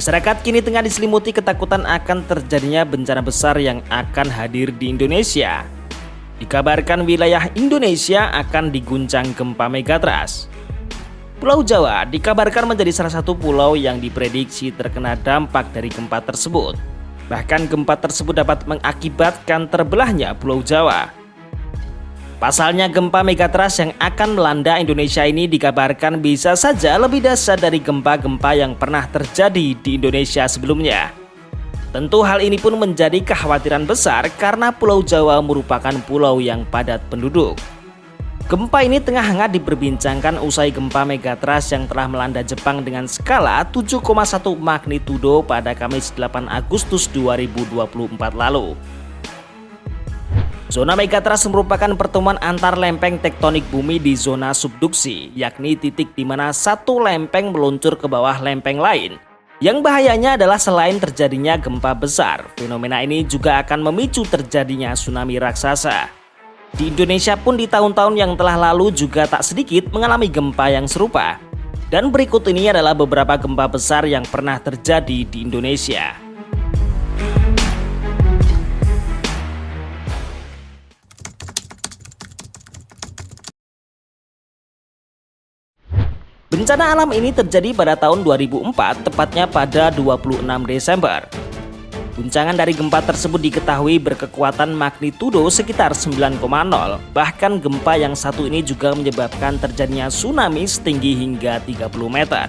Masyarakat kini tengah diselimuti ketakutan akan terjadinya bencana besar yang akan hadir di Indonesia. Dikabarkan wilayah Indonesia akan diguncang gempa megatrust. Pulau Jawa dikabarkan menjadi salah satu pulau yang diprediksi terkena dampak dari gempa tersebut. Bahkan gempa tersebut dapat mengakibatkan terbelahnya Pulau Jawa. Pasalnya gempa megatrust yang akan melanda Indonesia ini dikabarkan bisa saja lebih dahsyat dari gempa-gempa yang pernah terjadi di Indonesia sebelumnya. Tentu hal ini pun menjadi kekhawatiran besar karena Pulau Jawa merupakan pulau yang padat penduduk. Gempa ini tengah hangat diperbincangkan usai gempa megatrust yang telah melanda Jepang dengan skala 7,1 magnitudo pada Kamis 8 Agustus 2024 lalu. Zona megatrust merupakan pertemuan antar lempeng tektonik bumi di zona subduksi, yakni titik di mana satu lempeng meluncur ke bawah lempeng lain. Yang bahayanya adalah selain terjadinya gempa besar, fenomena ini juga akan memicu terjadinya tsunami raksasa. Di Indonesia pun di tahun-tahun yang telah lalu juga tak sedikit mengalami gempa yang serupa. Dan berikut ini adalah beberapa gempa besar yang pernah terjadi di Indonesia. Bencana alam ini terjadi pada tahun 2004, tepatnya pada 26 Desember. Guncangan dari gempa tersebut diketahui berkekuatan magnitudo sekitar 9,0. Bahkan gempa yang satu ini juga menyebabkan terjadinya tsunami setinggi hingga 30 meter.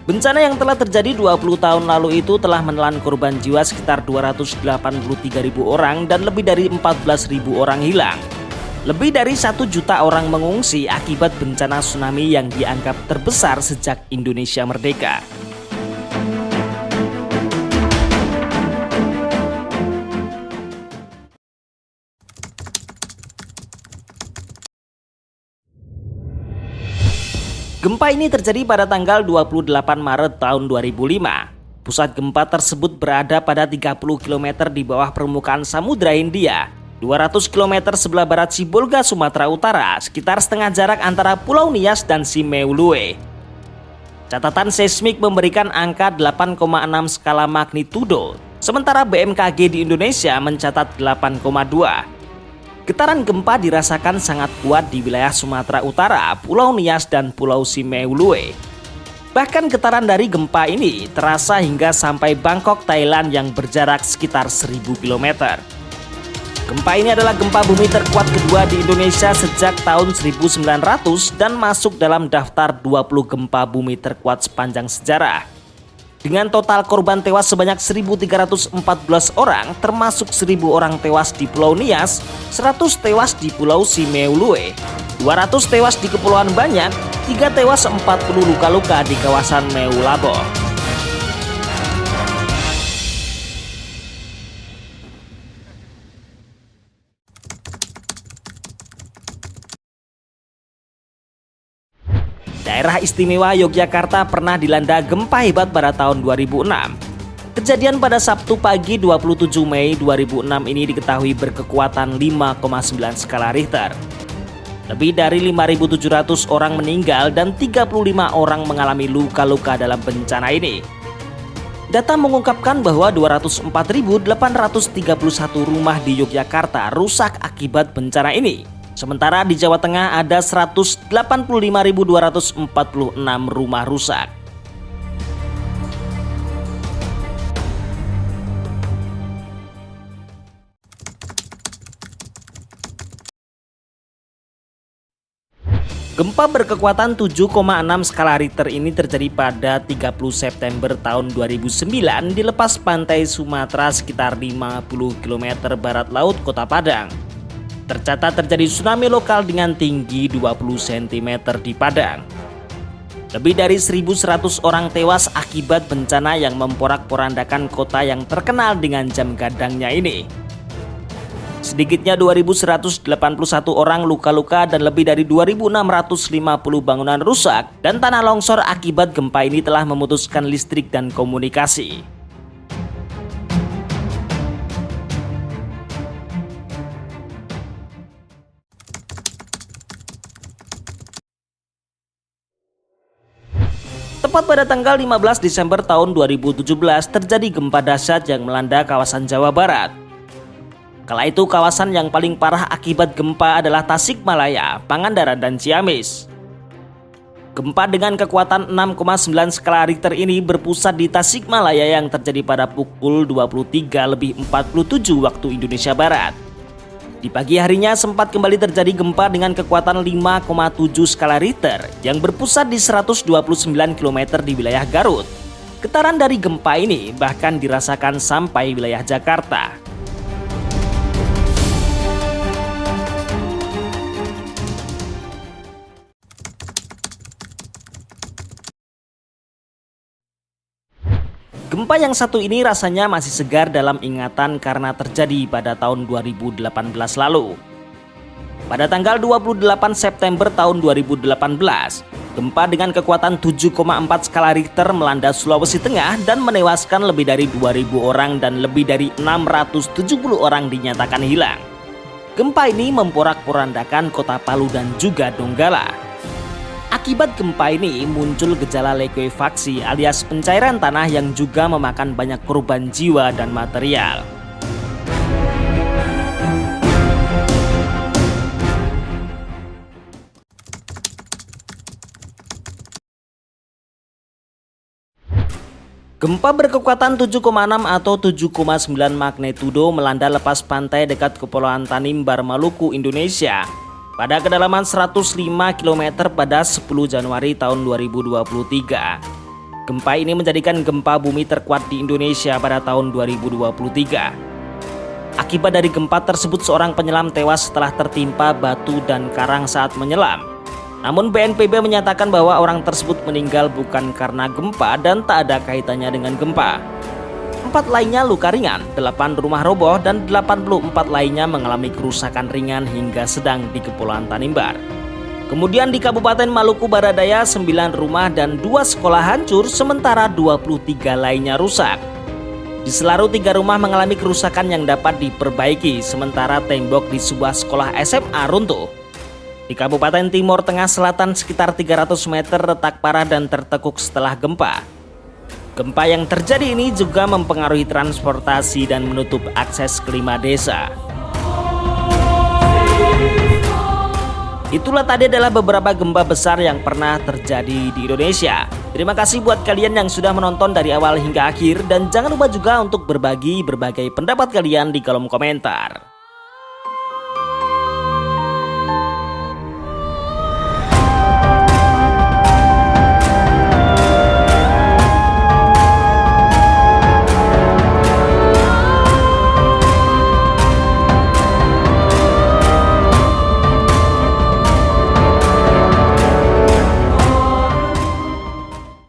Bencana yang telah terjadi 20 tahun lalu itu telah menelan korban jiwa sekitar 283.000 orang dan lebih dari 14.000 orang hilang. Lebih dari 1 juta orang mengungsi akibat bencana tsunami yang dianggap terbesar sejak Indonesia merdeka. Gempa ini terjadi pada tanggal 28 Maret tahun 2005. Pusat gempa tersebut berada pada 30 km di bawah permukaan Samudra Hindia. 200 km sebelah barat Sibolga, Sumatera Utara, sekitar setengah jarak antara Pulau Nias dan Simeulue. Catatan seismik memberikan angka 8,6 skala magnitudo, sementara BMKG di Indonesia mencatat 8,2. Getaran gempa dirasakan sangat kuat di wilayah Sumatera Utara, Pulau Nias, dan Pulau Simeulue. Bahkan getaran dari gempa ini terasa hingga sampai Bangkok, Thailand yang berjarak sekitar 1000 km. Gempa ini adalah gempa bumi terkuat kedua di Indonesia sejak tahun 1900 dan masuk dalam daftar 20 gempa bumi terkuat sepanjang sejarah. Dengan total korban tewas sebanyak 1.314 orang, termasuk 1.000 orang tewas di Pulau Nias, 100 tewas di Pulau Simeulue, 200 tewas di Kepulauan Banyak, 3 tewas 40 luka-luka di kawasan Meulabo. Daerah Istimewa Yogyakarta pernah dilanda gempa hebat pada tahun 2006. Kejadian pada Sabtu pagi 27 Mei 2006 ini diketahui berkekuatan 5,9 skala Richter. Lebih dari 5.700 orang meninggal dan 35 orang mengalami luka-luka dalam bencana ini. Data mengungkapkan bahwa 204.831 rumah di Yogyakarta rusak akibat bencana ini. Sementara di Jawa Tengah ada 185.246 rumah rusak. Gempa berkekuatan 7,6 skala Richter ini terjadi pada 30 September tahun 2009 di lepas pantai Sumatera sekitar 50 km barat laut Kota Padang. Tercatat terjadi tsunami lokal dengan tinggi 20 cm di Padang. Lebih dari 1.100 orang tewas akibat bencana yang memporak-porandakan kota yang terkenal dengan jam gadangnya ini. Sedikitnya 2.181 orang luka-luka dan lebih dari 2.650 bangunan rusak dan tanah longsor akibat gempa ini telah memutuskan listrik dan komunikasi. Tepat pada tanggal 15 Desember tahun 2017 terjadi gempa dahsyat yang melanda kawasan Jawa Barat. Kala itu kawasan yang paling parah akibat gempa adalah Tasikmalaya, Pangandaran, dan Ciamis. Gempa dengan kekuatan 6,9 skala Richter ini berpusat di Tasikmalaya yang terjadi pada pukul 23.47 waktu Indonesia Barat. Di pagi harinya sempat kembali terjadi gempa dengan kekuatan 5,7 skala Richter yang berpusat di 129 km di wilayah Garut. Getaran dari gempa ini bahkan dirasakan sampai wilayah Jakarta. Gempa yang satu ini rasanya masih segar dalam ingatan karena terjadi pada tahun 2018 lalu. Pada tanggal 28 September tahun 2018, gempa dengan kekuatan 7,4 skala Richter melanda Sulawesi Tengah dan menewaskan lebih dari 2.000 orang dan lebih dari 670 orang dinyatakan hilang. Gempa ini memporak-porandakan kota Palu dan juga Donggala. Akibat gempa ini muncul gejala likuifaksi alias pencairan tanah yang juga memakan banyak korban jiwa dan material. Gempa berkekuatan 7,6 atau 7,9 magnitudo melanda lepas pantai dekat Kepulauan Tanimbar, Maluku, Indonesia pada kedalaman 105 km pada 10 Januari tahun 2023. Gempa ini menjadikan gempa bumi terkuat di Indonesia pada tahun 2023. Akibat dari gempa tersebut seorang penyelam tewas setelah tertimpa batu dan karang saat menyelam. Namun BNPB menyatakan bahwa orang tersebut meninggal bukan karena gempa dan tak ada kaitannya dengan gempa. 4 lainnya luka ringan, 8 rumah roboh, dan 84 lainnya mengalami kerusakan ringan hingga sedang di Kepulauan Tanimbar. Kemudian di Kabupaten Maluku Barat Daya 9 rumah dan 2 sekolah hancur sementara 23 lainnya rusak. Di Selaru 3 rumah mengalami kerusakan yang dapat diperbaiki sementara tembok di sebuah sekolah SMA runtuh. Di Kabupaten Timur Tengah Selatan sekitar 300 meter retak parah dan tertekuk setelah gempa. Gempa yang terjadi ini juga mempengaruhi transportasi dan menutup akses ke 5 desa. Itulah tadi adalah beberapa gempa besar yang pernah terjadi di Indonesia. Terima kasih buat kalian yang sudah menonton dari awal hingga akhir dan jangan lupa juga untuk berbagi berbagai pendapat kalian di kolom komentar.